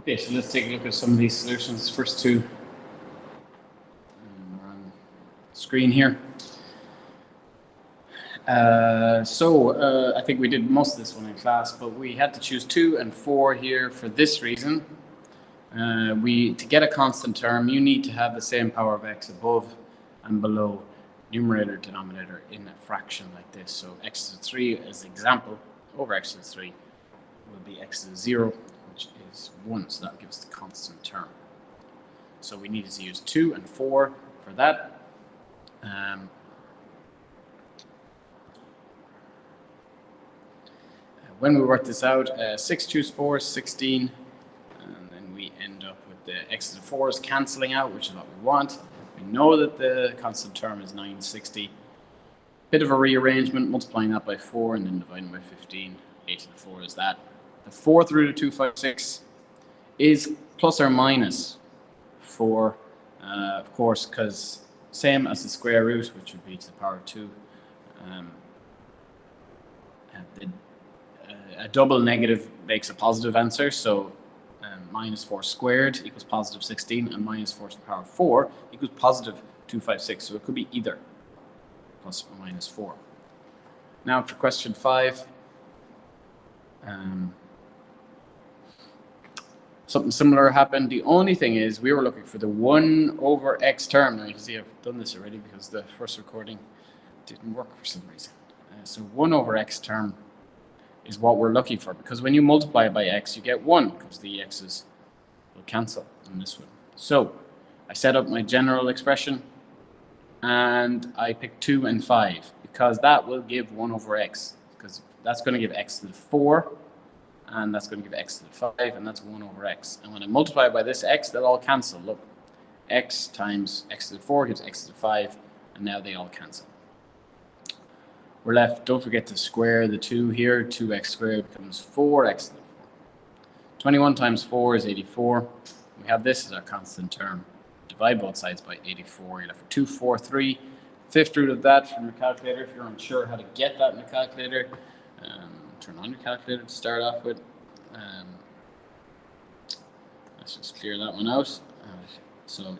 Okay, so let's take a look at some of these solutions. First two we're on the screen here. I think we did most of this one in class, but we had to choose 2 and 4 here for this reason. To get a constant term, you need to have the same power of x above and below numerator, denominator in a fraction like this. So x to the 3 as an example over x to the 3 will be x to the 0, which is 1. So that gives the constant term. So we needed to use 2 and 4 for that. When we work this out, 6 choose 4 is 16, and then we end up with the x to the 4's cancelling out, which is what we want. We know that the constant term is 960. Bit of a rearrangement, multiplying that by 4 and then dividing by 15. 8 to the 4 is that. The 4th root of 256 is plus or minus 4, of course, because same as the square root, which would be to the power of 2. A double negative makes a positive answer, so minus 4 squared equals positive 16, and minus 4 to the power of 4 equals positive 256. So it could be either plus or minus 4. Now for question 5. Something similar happened. The only thing is we were looking for the 1 over x term. Now you can see I've done this already because the first recording didn't work for some reason. So 1 over x term is what we're looking for, because when you multiply by x, you get 1, because the x's will cancel in this one. So I set up my general expression, and I picked 2 and 5, because that will give 1 over x, because that's going to give x to the 4, and that's going to give x to the 5, and that's 1 over x. And when I multiply by this x, they'll all cancel. Look, x times x to the 4 gives x to the 5, and now they all cancel. We're left, don't forget to square the 2 here. 2x squared becomes 4x to the 4. 21 times 4 is 84. We have this as our constant term. Divide both sides by 84. You're left with 243. 5th root of that from your calculator. If you're unsure how to get that in the calculator, turn on your calculator to start off with. Let's just clear that one out. So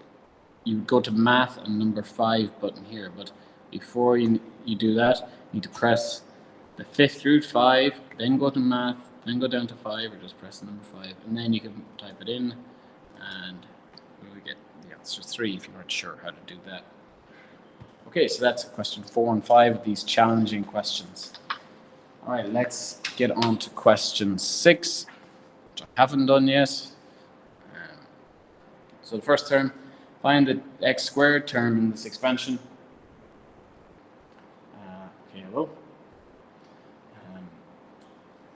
you go to math and number 5 button here, but before you do that, you need to press the 5th root 5, then go to math, then go down to 5, or just press the number 5, and then you can type it in, and we get the answer 3 if you weren't sure how to do that. Okay, so that's question 4 and 5 of these challenging questions. All right, let's get on to question 6, which I haven't done yet. So the first term, find the x squared term in this expansion.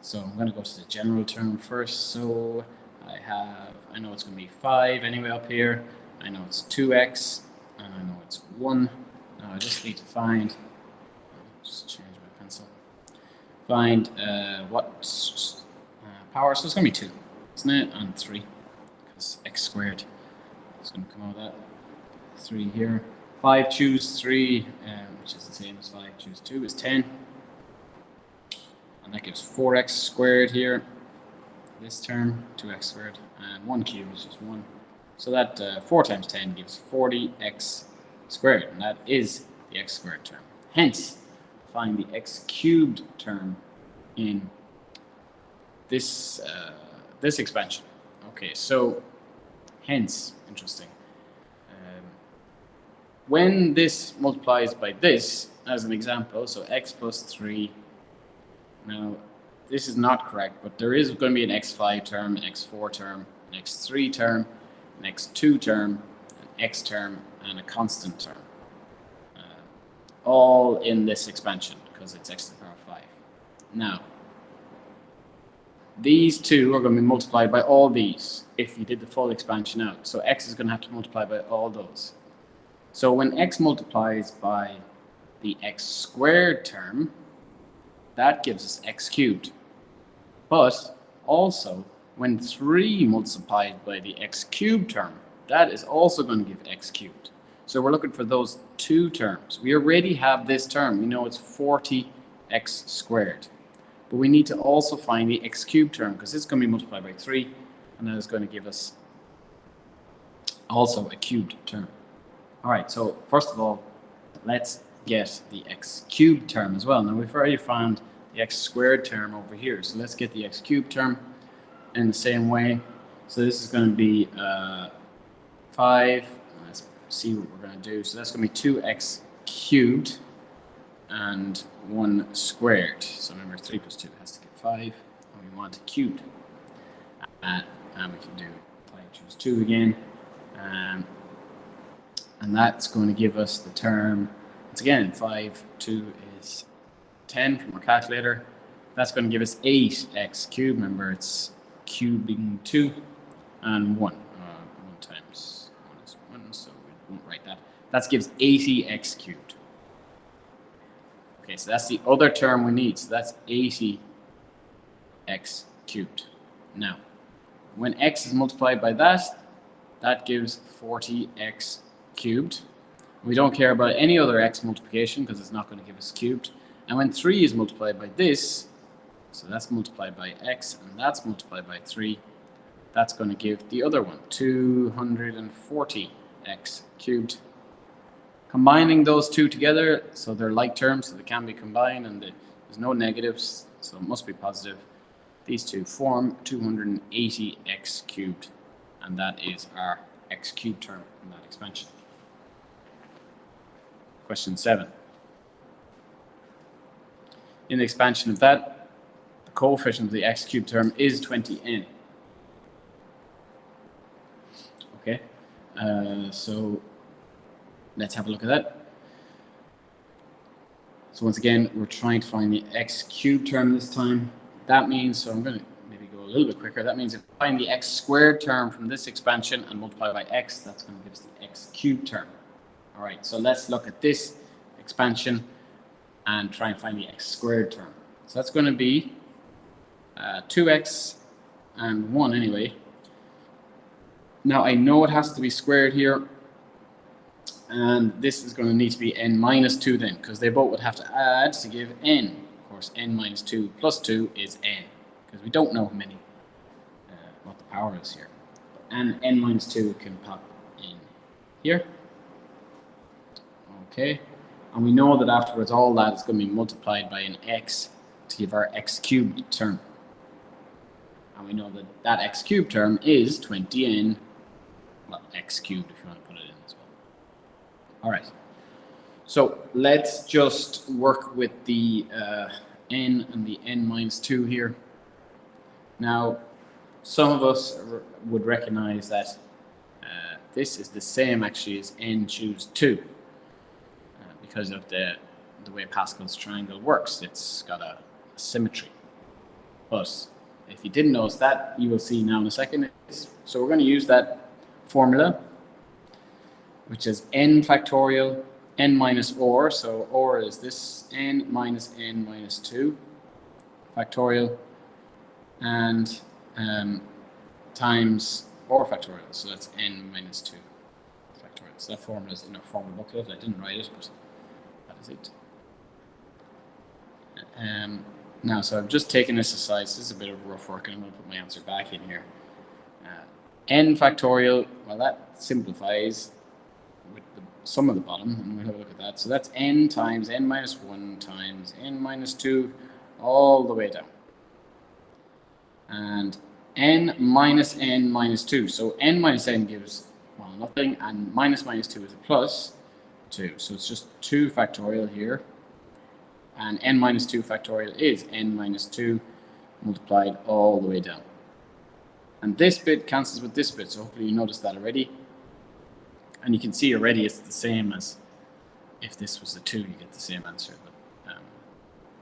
So I'm going to go to the general term first. So I know it's going to be 5 anyway up here. I know it's 2x, and I know it's 1. Now I just need to find, just change my pencil, find what power. So it's going to be 2, isn't it? And 3, because x squared is going to come out of that. 3 here. 5 choose 3, which is the same as 5 choose 2 is 10. And that gives 4x squared here, this term, 2x squared, and 1 cubed is just 1. So that 4 times 10 gives 40x squared, and that is the x squared term. Hence, find the x cubed term in this, this expansion. Okay, so hence, interesting. When this multiplies by this, as an example, so x plus 3, now this is not correct, but there is going to be an x5 term, an x4 term, an x3 term, an x2 term, an x term, and a constant term. All in this expansion, because it's x to the power of 5. Now, these two are going to be multiplied by all these if you did the full expansion out. So x is going to have to multiply by all those. So when x multiplies by the x squared term, that gives us x cubed. But also, when 3 multiplied by the x cubed term, that is also going to give x cubed. So we're looking for those 2 terms. We already have this term. We know it's 40x squared. But we need to also find the x cubed term, because it's going to be multiplied by 3. and that is going to give us also a cubed term. All right, so first of all, let's get the x cubed term as well. Now we've already found the x squared term over here, so let's get the x cubed term in the same way. So this is going to be 5. Let's see what we're going to do. So that's going to be 2x cubed and 1 squared. So remember, 3 plus 2 has to get 5, and we want it cubed. And we can do 5 choose 2 again. And that's going to give us the term, once again, 5, 2 is 10 from our calculator. That's going to give us 8x cubed. Remember, it's cubing 2 and 1. 1 times 1 is 1, so we won't write that. That gives 80x cubed. Okay, so that's the other term we need. So that's 80x cubed. Now, when x is multiplied by that, that gives 40x cubed. We don't care about any other x multiplication because it's not going to give us cubed. And when 3 is multiplied by this, so that's multiplied by x and that's multiplied by 3, that's going to give the other one, 240x cubed. Combining those two together, so they're like terms, so they can be combined, and there's no negatives, so it must be positive. These two form 280x cubed, and that is our x cubed term in that expansion. Question 7. In the expansion of that, the coefficient of the x cubed term is 20n. Okay, so let's have a look at that. So once again, we're trying to find the x cubed term this time. That means, so I'm going to maybe go a little bit quicker. That means if we find the x squared term from this expansion and multiply by x, that's going to give us the x cubed term. All right, so let's look at this expansion and try and find the x squared term. So that's going to be 2x and 1 anyway. Now I know it has to be squared here, and this is going to need to be n minus 2 then, because they both would have to add to give n. Of course, n minus 2 plus 2 is n, because we don't know how many, what the power is here. And n minus 2 can pop in here. Okay, and we know that afterwards all that is going to be multiplied by an x to give our x cubed term. And we know that that x cubed term is 20n, well, x cubed if you want to put it in as well. All right, so let's just work with the n and the n minus 2 here. Now, some of us would recognize that this is the same actually as n choose 2 because of the way Pascal's triangle works. It's got a symmetry. But if you didn't notice that, you will see now in a second. So we're going to use that formula, which is n factorial, n minus or. So or is this n minus 2 factorial, and times or factorial. So that's n minus 2 factorial. So that formula is in our formula booklet. I didn't write it, but that is it. Now, so I've just taken this aside. So this is a bit of rough work, and I'm going to put my answer back in here. N factorial, well, that simplifies with the sum of the bottom, and we'll have a look at that. So that's n times n minus 1 times n minus 2 all the way down. And n minus 2. So n minus n gives, well, nothing, and minus 2 is a plus 2. So it's just 2 factorial here. And n minus 2 factorial is n minus 2 multiplied all the way down. And this bit cancels with this bit, so hopefully you noticed that already. And you can see already it's the same as if this was the 2, you get the same answer. But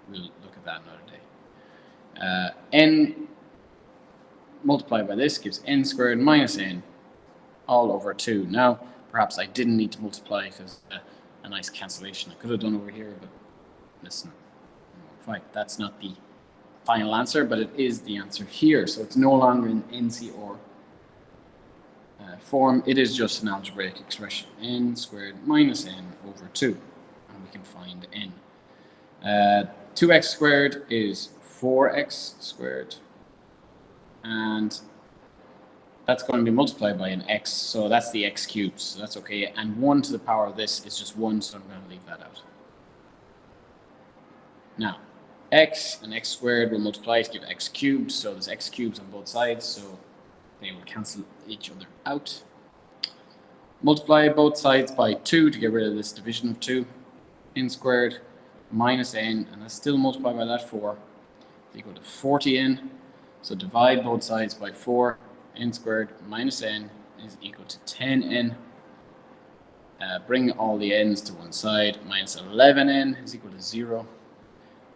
we'll look at that another day. N multiplied by this gives n squared minus n all over 2. Now, perhaps I didn't need to multiply because a nice cancellation I could have done over here, but listen, fine, that's not the final answer, but it is the answer here. So it's no longer an NCOR form. It is just an algebraic expression, n squared minus n over 2, and we can find n. 2x squared is 4x squared, and that's going to be multiplied by an x, so that's the x cubed, so that's okay. And 1 to the power of this is just 1, so I'm going to leave that out. Now, x and x squared will multiply to give x cubed, so there's x cubes on both sides, so they will cancel each other out. Multiply both sides by 2 to get rid of this division of 2. N squared minus n, and that's still multiplied by that 4, is equal to 40n. So divide both sides by 4. N squared minus n is equal to 10n. Bring all the n's to one side. Minus 11n is equal to 0.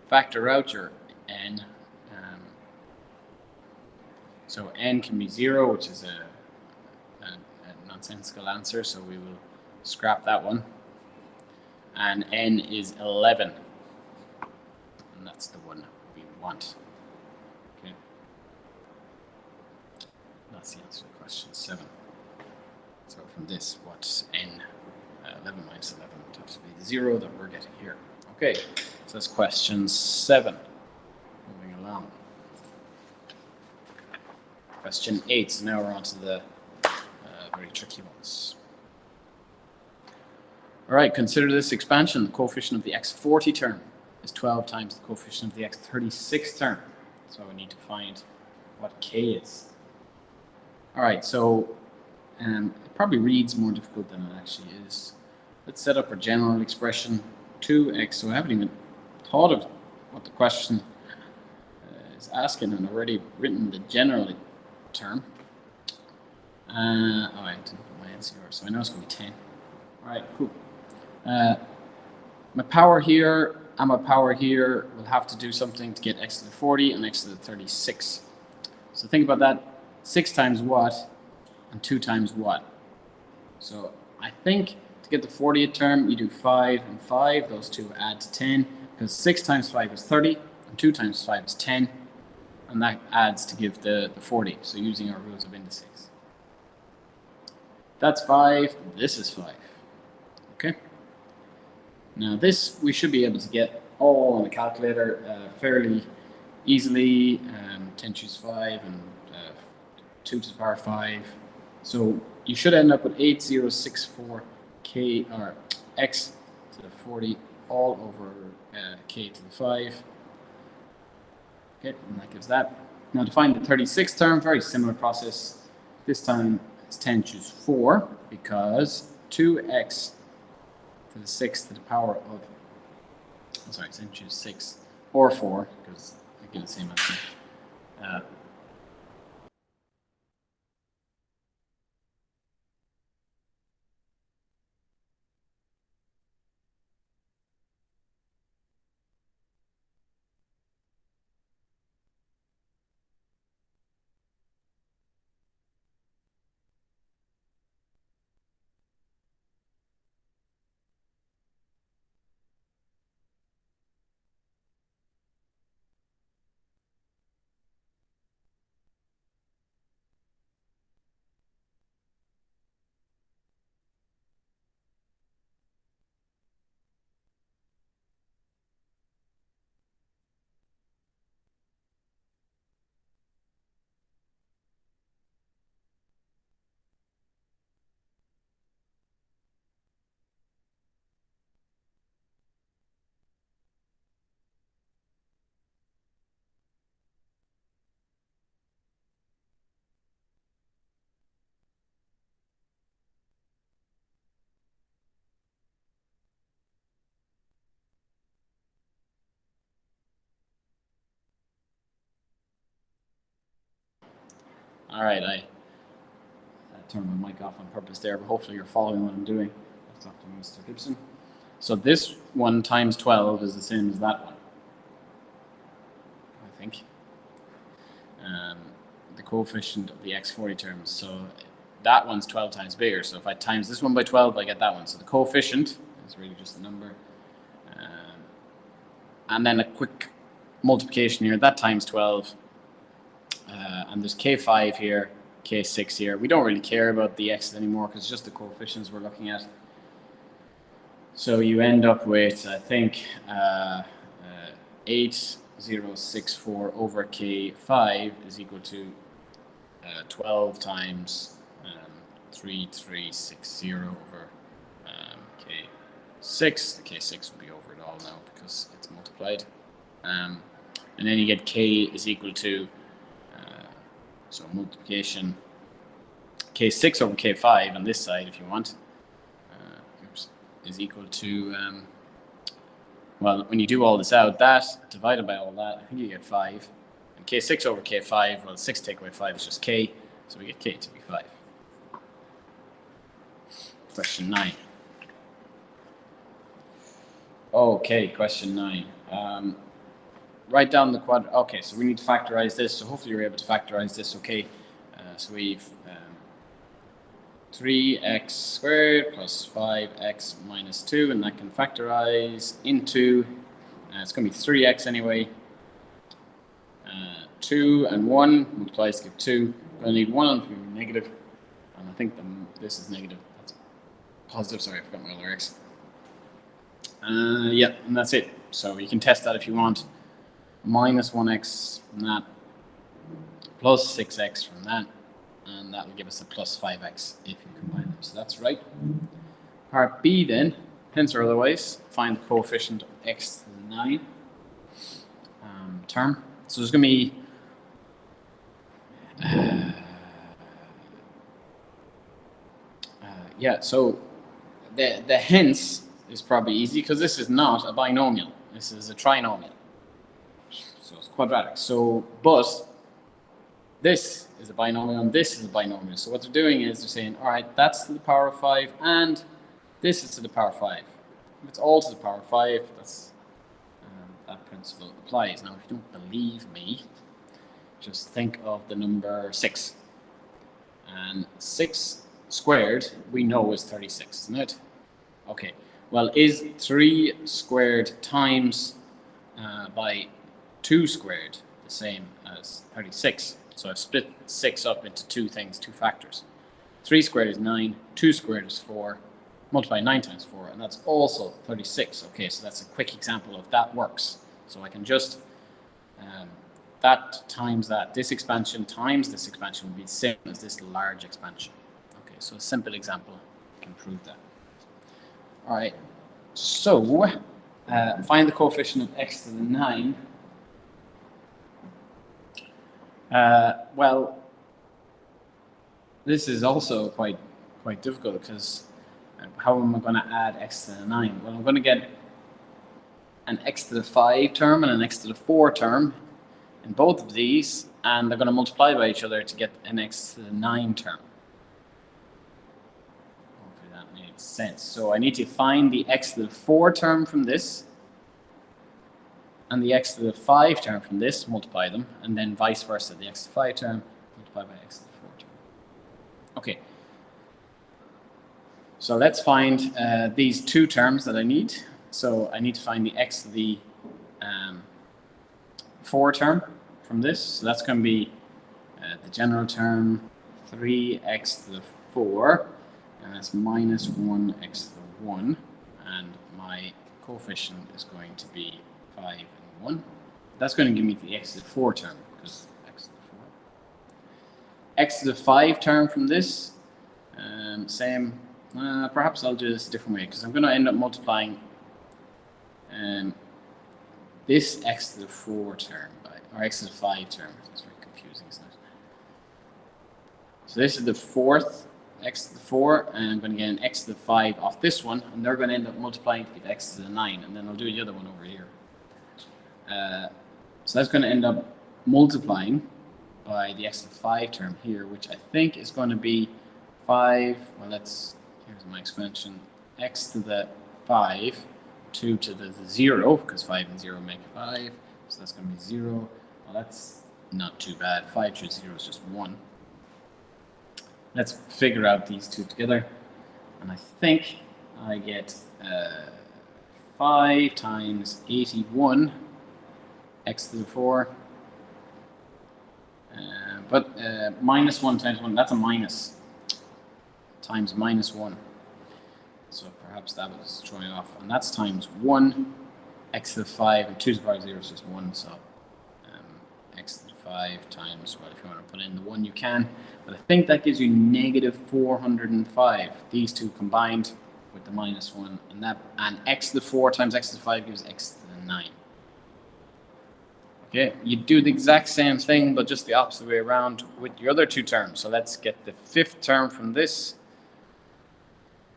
Factor out your n. So n can be 0, which is a nonsensical answer, so we will scrap that one. And n is 11. And that's the one we want. Okay. That's the answer to question 7. So from this, what's n? 11 minus 11 would have to be the 0 that we're getting here. Okay, so that's question 7. Moving along. Question 8. So now we're on to the very tricky ones. All right, consider this expansion. The coefficient of the x40 term is 12 times the coefficient of the x36 term. So we need to find what k is. All right, so it probably reads more difficult than it actually is. Let's set up our general expression, 2x. So I haven't even thought of what the question is asking, and already written the general term. Oh, I didn't put my NCR, so I know it's going to be 10. All right, cool. My power here and my power here will have to do something to get x to the 40 and x to the 36. So think about that. 6 times what and 2 times what? So I think to get the 40th term, you do 5 and 5. Those two add to 10, because 6 times 5 is 30, and 2 times 5 is 10. And that adds to give the 40, so using our rules of indices. That's 5, this is 5. Okay? Now this, we should be able to get all on the calculator fairly easily. 10 choose 5 and 2 to the power 5. So you should end up with 8064 k, or x to the 40 all over k to the 5. Okay, and that gives that. Now to find the 36th term, very similar process. This time it's 10 choose 4, because 2x to the 6th to the power of, I'm sorry, 10 choose 6 or 4, because they give the same answer. All right, I turned my mic off on purpose there, but hopefully you're following what I'm doing. That's up to Mr. Gibson. So this one times 12 is the same as that one, I think. The coefficient of the x40 terms. So that one's 12 times bigger. So if I times this one by 12, I get that one. So the coefficient is really just a number. And then a quick multiplication here. That times 12. And there's k5 here, k6 here. We don't really care about the x's anymore because it's just the coefficients we're looking at. So you end up with, I think, 8064 over k5 is equal to 12 times 3360 over K6. The K6 will be over it all now because it's multiplied. And then you get K is equal to, so multiplication, K6 over K5 on this side, if you want, is equal to, well, when you do all this out, that divided by all that, I think you get 5. And K6 over K5, well, 6 take away 5 is just K, so we get K to be 5. Question 9. Okay, question 9. Write down the quadrant. Okay, so we need to factorize this. So hopefully you're able to factorize this. Okay, so we've 3x squared plus 5x minus 2, and that can factorize into, it's going to be 3x anyway. 2 and 1 multiplies to give 2. We're going to need 1 on to be negative, and I think this is negative. That's positive. Sorry, I forgot my other x. Yeah, and that's it. So you can test that if you want. Minus 1x from that, plus 6x from that, and that will give us a plus 5x if you combine them. So that's right. Part B then, hence or otherwise, find the coefficient of x to the 9 term. So there's going to be yeah, so the hence is probably easy because this is not a binomial. This is a trinomial. So it's quadratic. So, but this is a binomial and this is a binomial. So what they're doing is they're saying, all right, that's to the power of 5 and this is to the power of 5. If it's all to the power of 5, that's that principle applies. Now, if you don't believe me, just think of the number 6. And 6 squared, we know is 36, isn't it? Okay, well, is 3 squared times by 2 squared the same as 36? So I've split 6 up into two things, two factors. 3 squared is 9, 2 squared is 4, multiply 9 times 4, and that's also 36. Okay, so that's a quick example of that works. So I can just, that times that, this expansion times this expansion will be the same as this large expansion. Okay, so a simple example can prove that. All right, so find the coefficient of x to the 9. Well, this is also quite difficult because how am I going to add x to the 9? Well, I'm going to get an x to the 5 term and an x to the 4 term in both of these, and they're going to multiply by each other to get an x to the 9 term. Hopefully that makes sense. So I need to find the x to the 4 term from this and the x to the 5 term from this, multiply them, and then vice versa, the x to the 5 term multiply by x to the 4 term. Okay. So let's find these two terms that I need. So I need to find the x to the 4 term from this. So that's going to be the general term 3x to the 4, and that's minus 1x to the 1, and my coefficient is going to be 5 and 1. That's going to give me the x to the 4 term, because x to the 4. X to the 5 term from this, same. Perhaps I'll do this a different way, because I'm going to end up multiplying this x to the 4 term by, or x to the 5 term. It's very confusing, isn't it? So this is the 4th x to the 4, and I'm going to get an x to the 5 off this one, and they're going to end up multiplying to get x to the 9, and then I'll do the other one over here. So that's going to end up multiplying by the x to the 5 term here, which I think is going to be 5, well, here's my expansion, x to the 5, 2 to the 0, because 5 and 0 make 5, so that's going to be 0. Well, that's not too bad. 5 to 0 is just 1. Let's figure out these two together, and I think I get 5 times 81 x to the 4, but minus 1 times 1, that's a minus, times minus 1. So perhaps that was throwing off, and that's times 1 x to the 5, and 2 to the power of 0 is just 1, so x to the 5 times, well, if you want to put in the 1, you can. But I think that gives you negative 405. These two combined with the minus 1. And x to the 4 times x to the 5 gives x to the 9. Okay, you do the exact same thing, but just the opposite way around with your other two terms. So let's get the fifth term from this,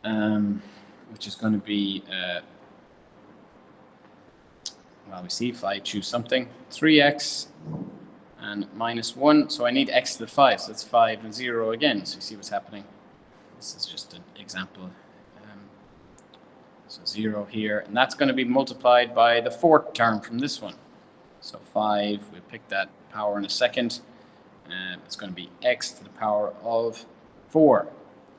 which is going to be, well, we see if I choose something, 3x and minus 1. So I need x to the 5, so that's 5 and 0 again. So you see what's happening. This is just an example. So 0 here, and that's going to be multiplied by the fourth term from this one. So 5, we'll pick that power in a second, and it's going to be x to the power of 4.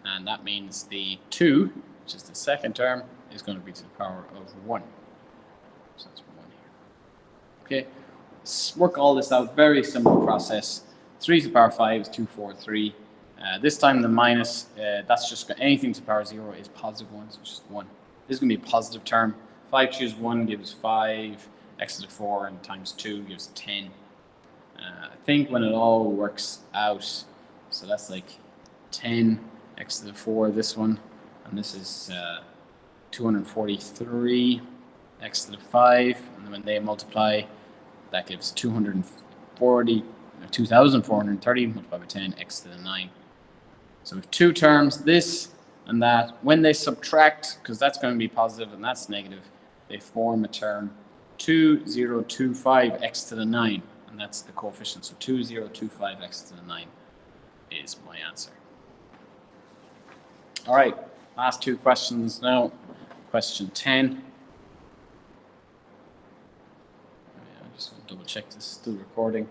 And that means the 2, which is the second term, is going to be to the power of 1. So that's 1 here. Okay, let's work all this out. Very simple process. 3 to the power 5 is 2, 4, 3. This time the minus, that's just anything to the power 0 is positive 1, so it's just 1. This is going to be a positive term. 5 choose 1 gives 5. X to the 4 and times 2 gives 10. I think when it all works out, so that's like 10 x to the 4, this one, and this is 243 x to the 5, and then when they multiply, that gives 2,430 multiplied by 10 x to the 9. So we have two terms, this and that. When they subtract, because that's going to be positive and that's negative, they form a term 2025 x to the 9, and that's the coefficient. So 2025 x to the 9 is my answer. All right, last two questions now. Question 10. I just want to double check this is still recording. I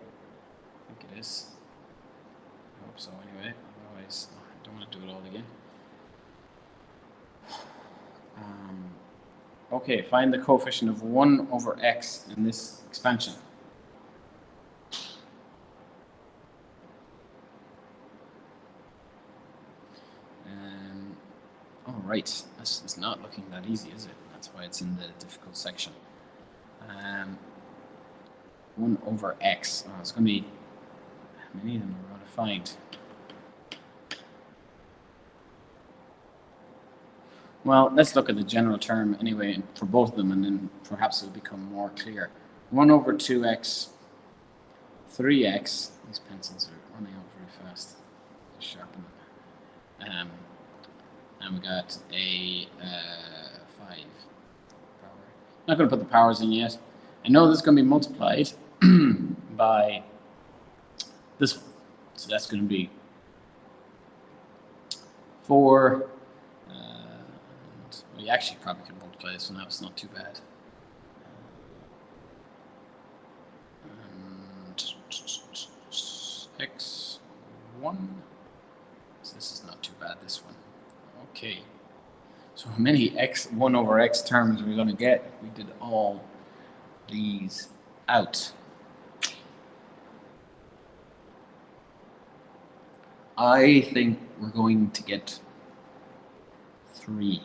think it is. I hope so anyway, otherwise I don't want to do it all again. Okay, find the coefficient of 1 over x in this expansion. All right, this is not looking that easy, is it? That's why it's in the difficult section. 1 over x. Oh, it's going to be, how many of them are going to find? Well, let's look at the general term anyway for both of them, and then perhaps it'll become more clear. 1 over 2x, 3x, these pencils are running out very fast. Just sharpen them. And we got a 5 power. I'm not going to put the powers in yet. I know this is going to be multiplied by this one. So that's going to be 4. We actually probably could multiply this one out, it's not too bad. And x1. So this is not too bad, this one. Okay. So how many 1 over x terms are we going to get if we did all these out? I think we're going to get 3.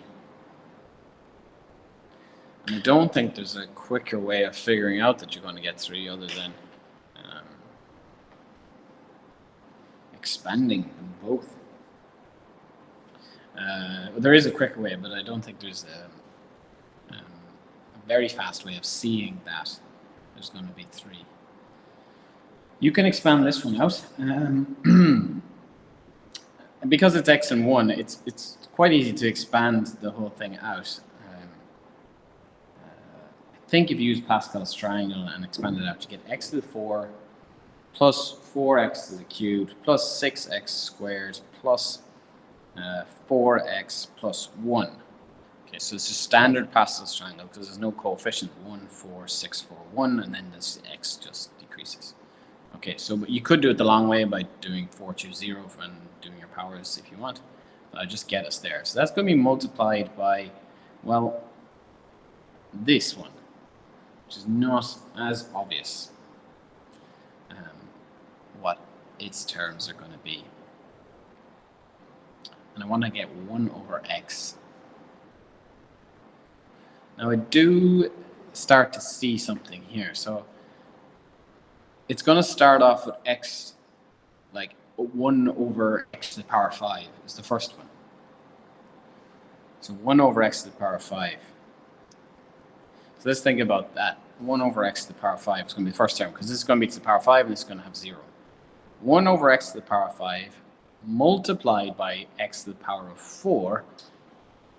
And I don't think there's a quicker way of figuring out that you're going to get 3 other than expanding them both. There is a quicker way, but I don't think there's a very fast way of seeing that there's going to be 3. You can expand this one out. And because it's x and 1, it's quite easy to expand the whole thing out. I think if you use Pascal's triangle and expand it out, you get x to the 4 plus 4x to the cubed plus 6x squared plus 4x plus 1. Okay, so it's a standard Pascal's triangle because there's no coefficient 1, 4, 6, 4, 1, and then this x just decreases. Okay, so but you could do it the long way by doing 4 choose 0 and doing your powers if you want. But I'll just get us there. So that's going to be multiplied by, well, this one, which is not as obvious what its terms are going to be. And I want to get 1 over x. Now I do start to see something here. So it's going to start off with x, like 1 over x to the power 5 is the first one. So 1 over x to the power 5. So let's think about that. 1 over x to the power 5 is going to be the first term, because this is going to be to the power 5 and this is going to have 0. 1 over x to the power 5 multiplied by x to the power of 4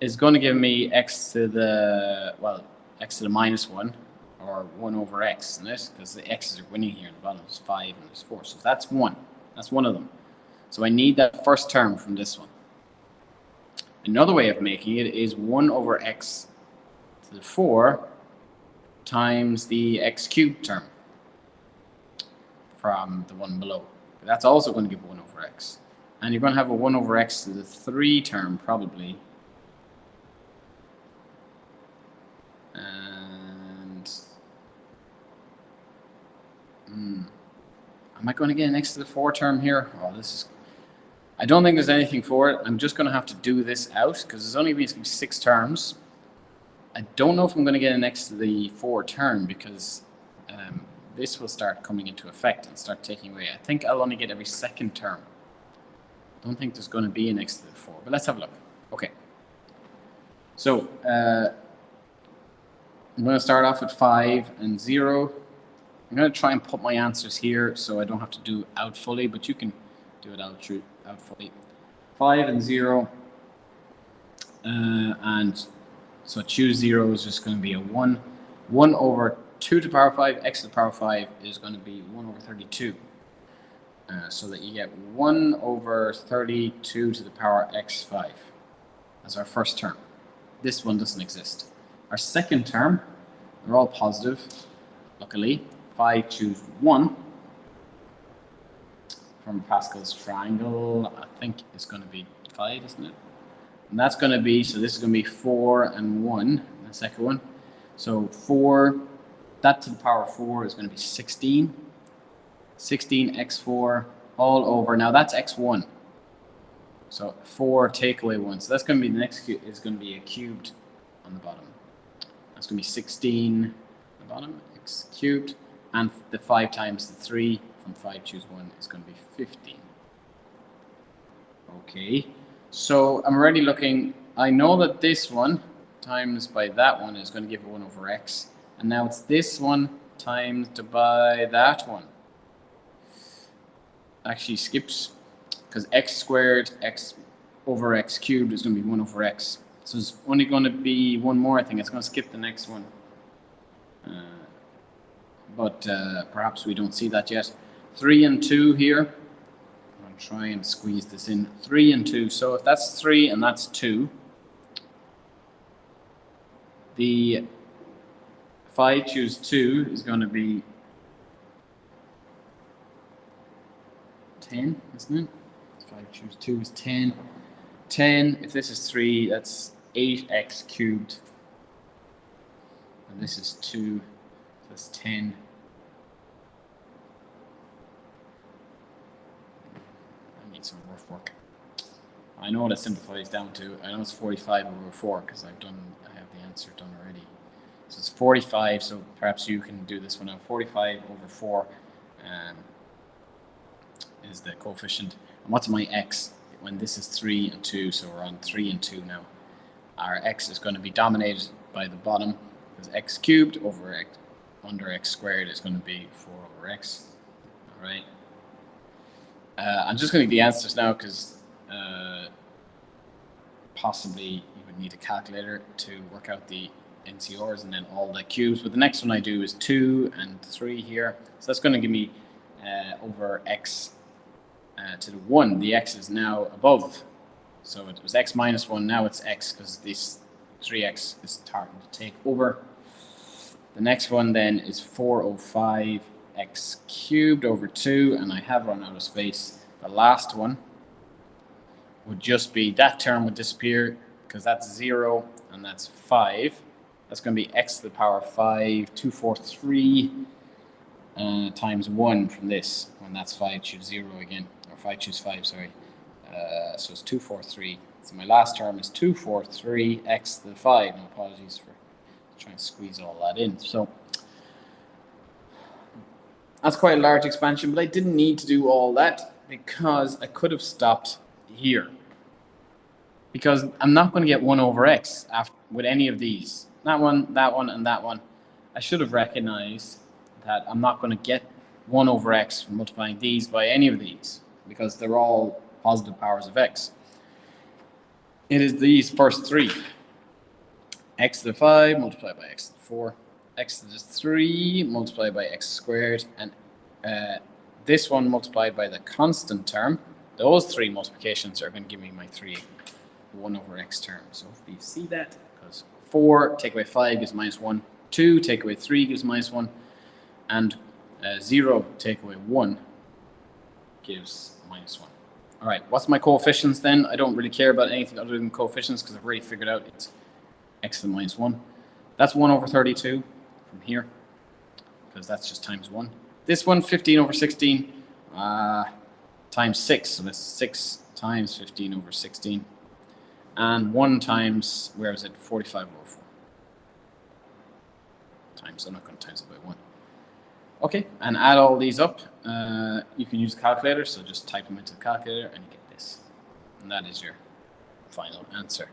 is going to give me x to the, well, x to the minus 1, or 1 over x in this, because the x's are winning here in the bottom. There's 5 and there's 4. So that's 1. That's one of them. So I need that first term from this one. Another way of making it is 1 over x to the 4 times the x cubed term from the one below. That's also going to give 1 over x. And you're going to have a 1 over x to the 3 term probably. And am I going to get an x to the 4 term here? Oh, this is... I don't think there's anything for it. I'm just going to have to do this out because there's only basically 6 terms. I don't know if I'm going to get an x to the 4 term because this will start coming into effect and start taking away. I think I'll only get every second term. I don't think there's going to be an x to the 4, but let's have a look. Okay. So I'm going to start off with 5 and 0. I'm going to try and put my answers here so I don't have to do out fully, but you can do it out fully. 5 and 0. And so choose 0 is just going to be a 1. 1 over 2 to the power 5, x to the power 5 is going to be 1 over 32. So that you get 1 over 32 to the power x5 as our first term. This one doesn't exist. Our second term, they're all positive, luckily. 5 choose 1 from Pascal's triangle. I think it's going to be 5, isn't it? And that's going to be, so this is going to be 4 and 1, the second one. So 4, that to the power 4 is going to be 16. 16 x4 all over. Now that's x1. So 4 take away 1. So that's going to be the next is going to be a cubed on the bottom. That's going to be 16 on the bottom, x cubed. And the 5 times the 3 from 5 choose 1 is going to be 15. Okay. So I'm already looking, I know that this one times by that one is going to give 1 over x. And now it's this one times by that one. Actually skips, because x squared, x over x cubed is going to be 1 over x. So it's only going to be one more, I think. It's going to skip the next one. But perhaps we don't see that yet. 3 and 2 here. I'll try and squeeze this in. 3 and 2. So if that's 3 and that's 2, the 5 choose 2 is going to be 10, isn't it? 5 choose 2 is 10. 10, if this is 3, that's 8x cubed. And this is 2, that's 10. I need some rough work. I know what it simplifies down to. I know it's 45 over 4 because I have the answer done already. So it's 45, so perhaps you can do this one now. 45 over 4 is the coefficient. And what's my x when this is 3 and 2? So we're on 3 and 2 now. Our x is going to be dominated by the bottom because x cubed over x under x squared is going to be 4 over x. All right. I'm just going to do the answers now because possibly you would need a calculator to work out the NCRs and then all the cubes. But the next one I do is 2 and 3 here. So that's going to give me over x to the 1. The x is now above. So it was x minus 1. Now it's x because this 3x is starting to take over. The next one then is 405 x cubed over 2. And I have run out of space. The last one would just be, that term would disappear because that's 0 and that's 5. That's going to be x to the power 5, 243 times 1 from this. When that's 5, choose 0 again. Or 5, choose 5, sorry. So it's 243. So my last term is 243 x to the 5. No, apologies for trying to squeeze all that in. So That's quite a large expansion, but I didn't need to do all that because I could have stopped here. Because I'm not going to get 1 over x after, with any of these. That one, and that one. I should have recognized that I'm not going to get 1 over x from multiplying these by any of these, because they're all positive powers of x. It is these first three. X to the 5 multiplied by x to the 4. X to the 3 multiplied by x squared. And this one multiplied by the constant term. Those 3 multiplications are going to give me my 1 over x term. So hopefully you see that, because 4 take away 5 gives -1. 2 take away 3 gives -1. And 0 take away 1 gives -1. All right, what's my coefficients then? I don't really care about anything other than coefficients because I've already figured out it's x to the -1. That's 1 over 32 from here, because that's just times 1. This one, 15 over 16 times 6. So that's 6 times 15 over 16. And 1 times, where is it? 45 over 4. Times, I'm not going to times it by 1. Okay, and add all these up. You can use a calculator, so just type them into the calculator and you get this. And that is your final answer.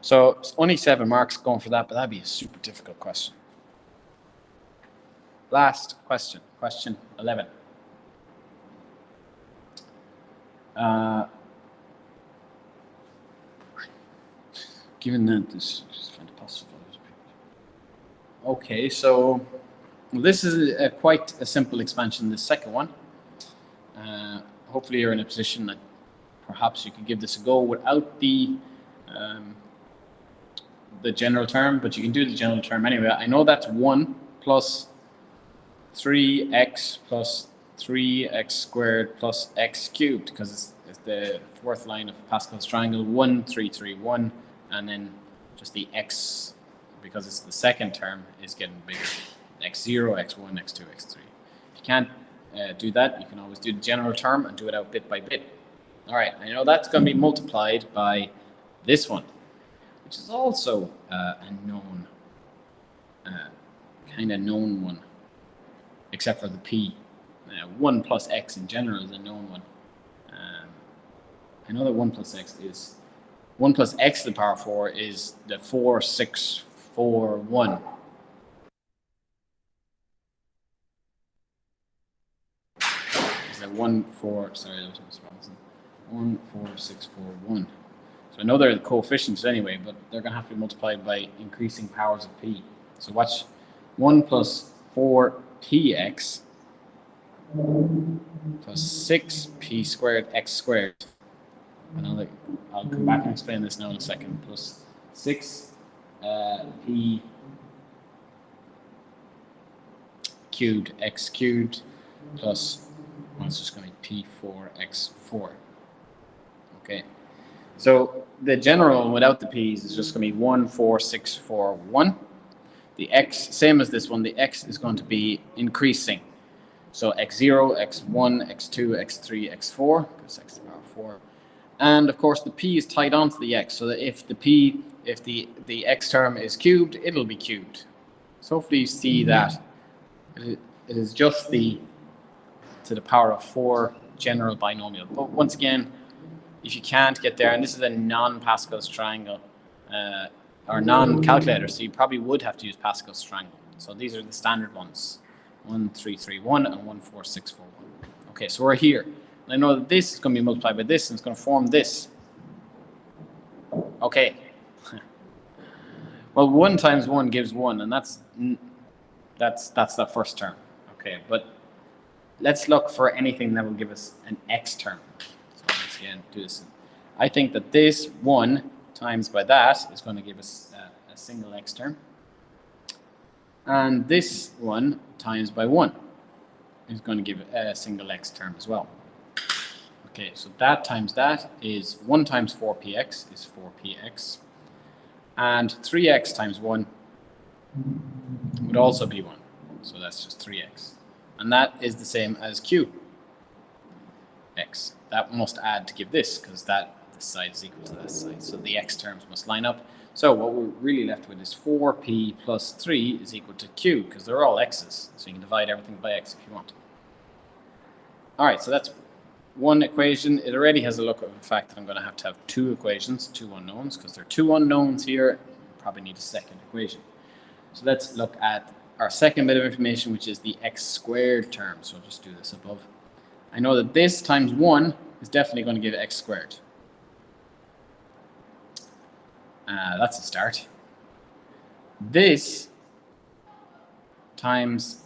So it's only 7 marks going for that, but that'd be a super difficult question. Last question, question 11. Given that this is find it possible. Okay, so this is quite a simple expansion, the second one. Hopefully you're in a position that perhaps you could give this a go without the general term, but you can do the general term anyway. I know that's 1 plus 3x plus 3x squared plus x cubed, because it's the fourth line of Pascal's triangle. 1, 3, 3, 1, and then just the x, because it's the second term, is getting bigger. x0, x1, x2, x3. If you can't do that, you can always do the general term and do it out bit by bit. All right, I know that's going to be multiplied by this one, which is also a known, kind of known one, except for the p. 1 plus x in general is a known one. I know that 1 plus x is 1 plus x to the power 4 is the 4, 6, 4, 1. Is that 1, 4? Sorry, that was wrong. 1, 4, 6, 4, 1. So I know they're the coefficients anyway, but they're going to have to be multiplied by increasing powers of p. So watch, 1 plus 4px plus 6p squared x squared. And I'll come back and explain this now in a second. Plus 6p cubed x cubed plus, well, it's just going to be p4x4. Okay. So the general without the p's is just going to be 1, 4, 6, 4, 1. The x, same as this one, the x is going to be increasing. So x0, x1, x2, x3, x4, because x to the power 4. And of course the p is tied onto the x, so that if the x term is cubed, it'll be cubed. So hopefully you see that it is just the to the power of 4 general binomial. But once again, if you can't get there, and this is a non-Pascal's triangle, or non-calculator, so you probably would have to use Pascal's triangle. So these are the standard ones. 1, 3, 3, 1, and 1, 4, 6, 4, 1. Okay, so we're here. And I know that this is going to be multiplied by this, and it's going to form this. Okay. Well, 1 times 1 gives 1, and that's that first term. Okay, but let's look for anything that will give us an x term. So let's again do this. I think that this 1 times by that is going to give us a single x term. And this 1 times by 1 is going to give a single x term as well. Okay, so that times that is 1 times 4px is 4px. And 3x times 1 would also be 1. So that's just 3x. And that is the same as q. X. That must add to give this, because this side is equal to that side. So the x terms must line up. So what we're really left with is 4p plus 3 is equal to q, because they're all x's. So you can divide everything by x if you want. All right, so that's one equation. It already has a look at the fact that I'm going to have two equations, two unknowns, because there are two unknowns here. Probably need a second equation. So let's look at our second bit of information, which is the x squared term. So I'll just do this above. I know that this times 1 is definitely going to give x squared. That's a start. This times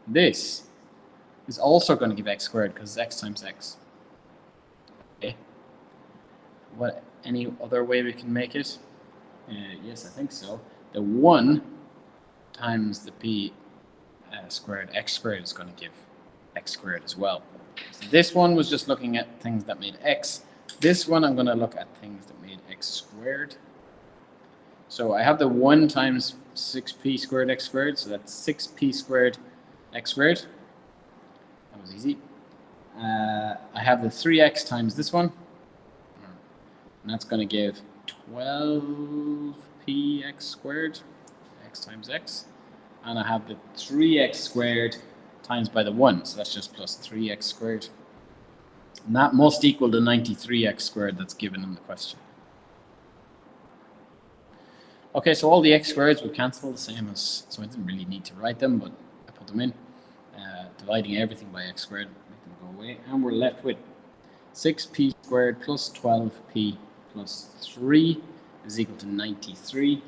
this is also going to give x squared because it's x times x. Okay. What? Any other way we can make it? Yes, I think so. The 1 times the p squared x squared is going to give x squared as well. So this one was just looking at things that made x. This one I'm going to look at things that made x squared. So I have the 1 times 6p squared x squared, so that's 6p squared x squared. That was easy. I have the 3x times this one, and that's going to give 12p x squared, x times x. And I have the 3x squared times by the 1, so that's just plus 3x squared. And that must equal the 93x squared that's given in the question. Okay, so all the x squareds would cancel the same as, so I didn't really need to write them, but I put them in. Dividing everything by x squared, make them go away. And we're left with 6p squared plus 12p plus 3 is equal to 93.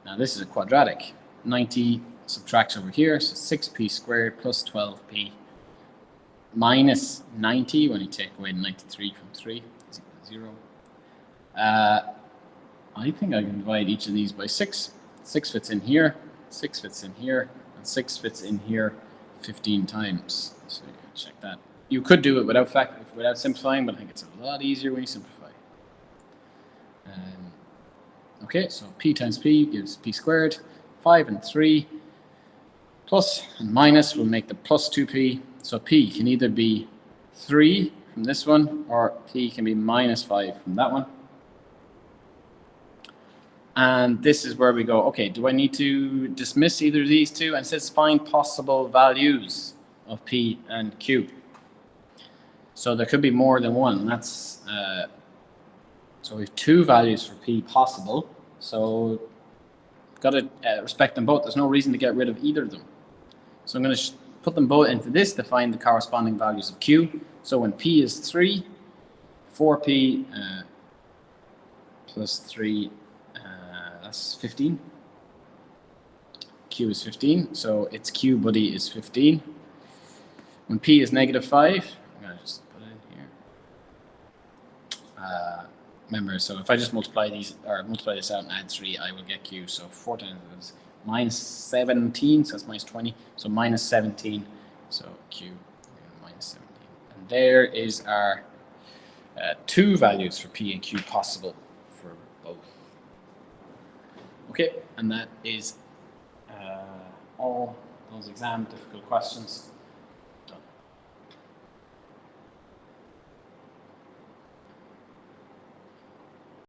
Now this is a quadratic. 90 subtracts over here, so 6p squared plus 12p minus 90, when you take away 93 from 3, is equal to 0. I think I can divide each of these by 6. 6 fits in here, 6 fits in here, and 6 fits in here 15 times. So you can check that. You could do it without simplifying, but I think it's a lot easier when you simplify. Okay, so p times p gives p squared. 5 and 3 plus and minus will make the plus 2p. So p can either be 3 from this one, or p can be minus 5 from that one. And this is where we go, okay, do I need to dismiss either of these two? And it says find possible values of p and q. So there could be more than one. And that's so we have two values for p possible. So got to respect them both. There's no reason to get rid of either of them. So I'm going to put them both into this to find the corresponding values of q. So when p is 3, 4p plus 3, that's 15. Q is 15, so its q buddy is 15. When p is negative 5, I'm going to just put it in here. Remember, so if I just multiply this out and add 3, I will get q. So 4 times is minus 17, so that's minus 20. So minus 17, so q minus 17. And there is our two values for p and q possible for both. Okay, and that is all those exam difficult questions.